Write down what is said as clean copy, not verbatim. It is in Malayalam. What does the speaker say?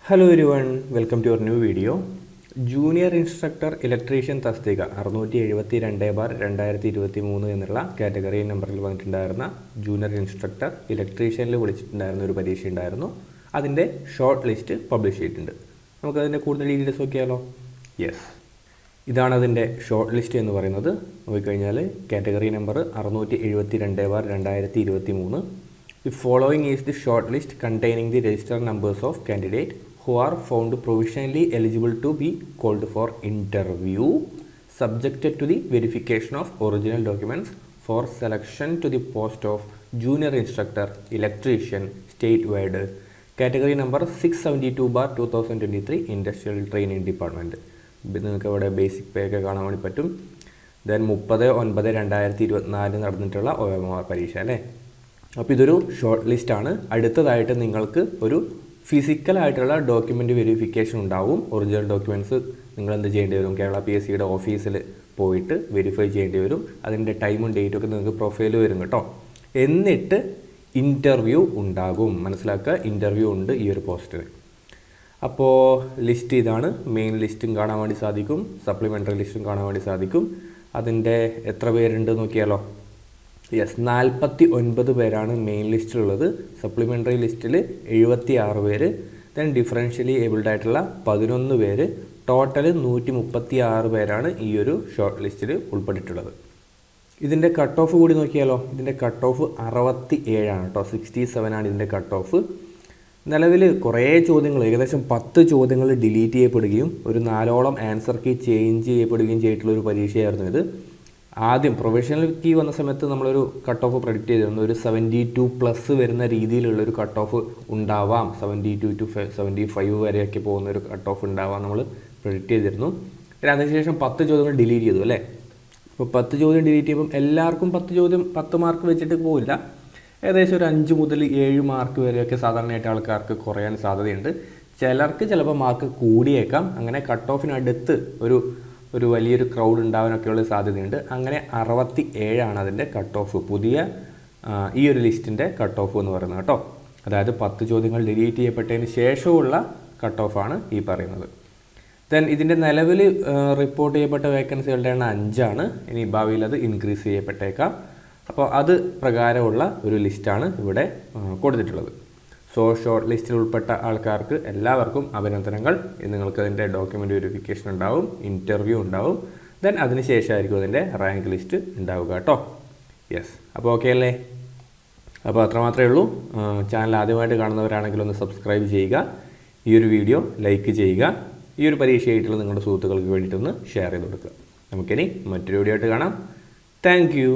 Hello everyone, welcome to your new video. Junior instructor electrician തസ്തിക 672/2023 എന്നുള്ള കാറ്റഗറി നമ്പറിൽ വന്നിട്ടുണ്ടായിരുന്ന ജൂനിയർ ഇൻസ്ട്രക്ടർ ഇലക്ട്രീഷ്യനിൽ വിളിച്ചിട്ടുണ്ടായിരുന്ന ഒരു പരീക്ഷ ഉണ്ടായിരുന്നു. അതിൻ്റെ ഷോർട്ട് ലിസ്റ്റ് പബ്ലിഷ് ചെയ്തിട്ടുണ്ട്. നമുക്കതിൻ്റെ കൂടുതൽ ഡീറ്റെയിൽസ് നോക്കിയാലോ? യെസ്, ഇതാണ് അതിൻ്റെ ഷോർട്ട് ലിസ്റ്റ് എന്ന് പറയുന്നത്. നോക്കിക്കഴിഞ്ഞാൽ category number 672/2023. The following is the short list containing the registered numbers of candidates who are found provisionally eligible to be called for interview, subjected to the verification of original documents for selection to the post of junior instructor electrician statewide. Category number 672/2023 Industrial Training Department. ഇത് നിങ്ങൾക്ക് ഇവിടെ ബേസിക് പേ ഒക്കെ കാണാൻ വേണ്ടി പറ്റും. ദെൻ 30/9/2024 നടന്നിട്ടുള്ള OMR പരീക്ഷ അല്ലേ. അപ്പോൾ ഇതൊരു ഷോർട്ട് ലിസ്റ്റാണ്. അടുത്തതായിട്ട് നിങ്ങൾക്ക് ഒരു ഫിസിക്കലായിട്ടുള്ള ഡോക്യുമെൻ്റ് വെരിഫിക്കേഷൻ ഉണ്ടാവും. ഒറിജിനൽ ഡോക്യുമെൻറ്റ്സ് നിങ്ങൾ എന്ത് ചെയ്യേണ്ടി വരും? കേരള PSCയുടെ ഓഫീസിൽ പോയിട്ട് വെരിഫൈ ചെയ്യേണ്ടി വരും. അതിൻ്റെ ടൈമും ഡേറ്റും ഒക്കെ നിങ്ങൾക്ക് പ്രൊഫൈൽ വരും കേട്ടോ. എന്നിട്ട് ഇൻ്റർവ്യൂ ഉണ്ടാകും. മനസ്സിലാക്കുക, ഇൻ്റർവ്യൂ ഉണ്ട് ഈ ഒരു പോസ്റ്റിന്. അപ്പോൾ ലിസ്റ്റ് ഇതാണ്. മെയിൻ ലിസ്റ്റും കാണാൻ വേണ്ടി സാധിക്കും, സപ്ലിമെൻ്ററി ലിസ്റ്റും കാണാൻ വേണ്ടി സാധിക്കും. അതിൻ്റെ എത്ര പേരുണ്ട് നോക്കിയാലോ? യെസ്, 49 പേരാണ് മെയിൻ ലിസ്റ്റിലുള്ളത്. സപ്ലിമെൻ്ററി ലിസ്റ്റിൽ 76 പേര്. ദെൻ ഡിഫറൻഷ്യലി ഏബിൾഡ് ആയിട്ടുള്ള 11 പേര്. ടോട്ടൽ 136 പേരാണ് ഈ ഒരു ഷോർട്ട് ലിസ്റ്റിൽ ഉൾപ്പെട്ടിട്ടുള്ളത്. ഇതിൻ്റെ കട്ട് ഓഫ് കൂടി നോക്കിയാലോ? ഇതിൻ്റെ കട്ട് ഓഫ് 67 ആണ് കേട്ടോ. 67 ആണ് ഇതിൻ്റെ കട്ട് ഓഫ്. നിലവിൽ കുറേ ചോദ്യങ്ങൾ, ഏകദേശം 10 ചോദ്യങ്ങൾ ഡിലീറ്റ് ചെയ്യപ്പെടുകയും ഒരു 4ഓളം ആൻസർ കീ ചേഞ്ച് ചെയ്യപ്പെടുകയും ചെയ്തിട്ടുള്ളൊരു പരീക്ഷയായിരുന്നു ഇത്. ആദ്യം പ്രൊഫഷണൽ കീ വന്ന സമയത്ത് നമ്മളൊരു കട്ട് ഓഫ് പ്രഡിക്റ്റ് ചെയ്തിരുന്നു. ഒരു 72+ വരുന്ന രീതിയിലുള്ളൊരു കട്ട് ഓഫ് ഉണ്ടാവാം. 72 to 75 വരെയൊക്കെ പോകുന്ന ഒരു കട്ട് ഓഫ് ഉണ്ടാവാം നമ്മൾ പ്രഡിക്റ്റ് ചെയ്തിരുന്നു. പിന്നെ അതിനുശേഷം 10 ചോദ്യങ്ങൾ ഡിലീറ്റ് ചെയ്തു അല്ലേ. അപ്പോൾ 10 ചോദ്യം ഡിലീറ്റ് ചെയ്യുമ്പം എല്ലാവർക്കും 10 മാർക്ക് വെച്ചിട്ട് പോവില്ല. ഏകദേശം ഒരു 5 മുതൽ 7 മാർക്ക് വരെയൊക്കെ സാധാരണയായിട്ട് ആൾക്കാർക്ക് കുറയാൻ സാധ്യതയുണ്ട്. ചിലർക്ക് ചിലപ്പോൾ മാർക്ക് കൂടിയേക്കാം. അങ്ങനെ കട്ട് ഓഫിനടുത്ത് ഒരു വലിയൊരു ക്രൗഡ് ഉണ്ടാവാനൊക്കെയുള്ള സാധ്യതയുണ്ട്. അങ്ങനെ 67 അതിൻ്റെ കട്ട് ഓഫ്, പുതിയ ഈ ഒരു ലിസ്റ്റിൻ്റെ കട്ട് ഓഫ് എന്ന് പറയുന്നത് കേട്ടോ. അതായത് 10 ചോദ്യങ്ങൾ ഡിലീറ്റ് ചെയ്യപ്പെട്ടതിന് ശേഷമുള്ള കട്ട് ഓഫാണ് ഈ പറയുന്നത്. ദെൻ ഇതിൻ്റെ നിലവിൽ റിപ്പോർട്ട് ചെയ്യപ്പെട്ട വേക്കൻസികളുടെ എണ്ണം 5 ആണ്. ഇനി ഭാവിയിൽ അത് ഇൻക്രീസ് ചെയ്യപ്പെട്ടേക്കാം. അപ്പോൾ അത് പ്രകാരമുള്ള ഒരു ലിസ്റ്റാണ് ഇവിടെ കൊടുത്തിട്ടുള്ളത്. സോ ഷോർട്ട് ലിസ്റ്റിൽ ഉൾപ്പെട്ട ആൾക്കാർക്ക് എല്ലാവർക്കും അഭിനന്ദനങ്ങൾ. നിങ്ങൾക്ക് അതിൻ്റെ ഡോക്യുമെൻ്റ് വെരിഫിക്കേഷൻ ഉണ്ടാവും, ഇൻ്റർവ്യൂ ഉണ്ടാവും. ദെൻ അതിന് ശേഷമായിരിക്കും അതിൻ്റെ റാങ്ക് ലിസ്റ്റ് ഉണ്ടാവുക കേട്ടോ. യെസ്, അപ്പോൾ ഓക്കെ അല്ലേ? അപ്പോൾ അത്രമാത്രമേ ഉള്ളൂ. ചാനൽ ആദ്യമായിട്ട് കാണുന്നവരാണെങ്കിൽ ഒന്ന് സബ്സ്ക്രൈബ് ചെയ്യുക, ഈ ഒരു വീഡിയോ ലൈക്ക് ചെയ്യുക, ഈ ഒരു പരീക്ഷയായിട്ടുള്ള നിങ്ങളുടെ സുഹൃത്തുക്കൾക്ക് വേണ്ടിയിട്ടൊന്ന് ഷെയർ ചെയ്ത് കൊടുക്കുക. നമുക്കിനി മറ്റൊരു വീഡിയോ ആയിട്ട് കാണാം. Thank you.